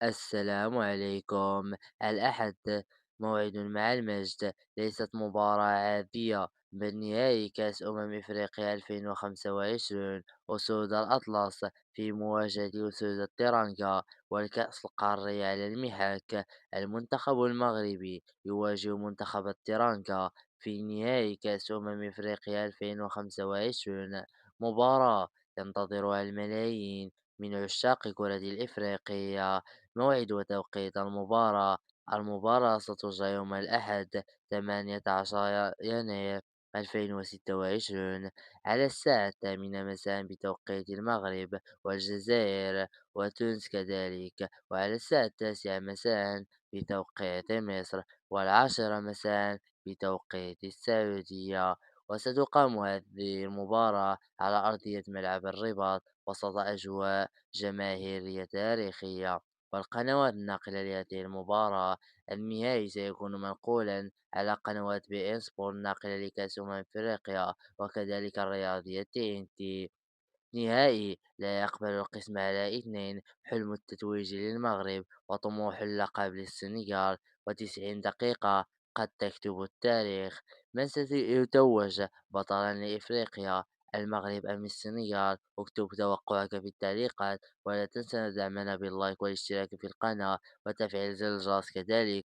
السلام عليكم. الأحد موعد مع المجد، ليست مباراة عادية بل نهائي كأس إفريقيا 2025. أسود الأطلس في مواجهة أسود الترنجا، والكأس القاري على المحك. المنتخب المغربي يواجه منتخب الترنجا في نهائي كأس إفريقيا 2025، مباراة ينتظرها الملايين من عشاق كرة الإفريقية. موعد وتوقيت المباراة ستجرى يوم الأحد 18 يناير 2026 على الساعة 8 مساء بتوقيت المغرب والجزائر، وتونس كذلك، وعلى الساعة 9 مساء بتوقيت مصر، والعاشرة مساء بتوقيت السعودية. وستقام هذه المباراة على أرضية ملعب الرباط وسط أجواء جماهيرية تاريخية. والقنوات الناقلة لهذه المباراة، النهائي سيكون منقولا على قنوات بي إن سبورت الناقلة لكأس أفريقيا، وكذلك الرياضية تي إن تي. نهائي لا يقبل القسم على اثنين، حلم التتويج للمغرب وطموح اللقب للسنغال، و90 دقيقة قد تكتب التاريخ. من سيتوج بطلا لإفريقيا، المغرب أم السنغال؟ اكتب توقعك في التعليقات، ولا تنسى دعمنا باللايك والاشتراك في القناة وتفعيل زر الجرس كذلك.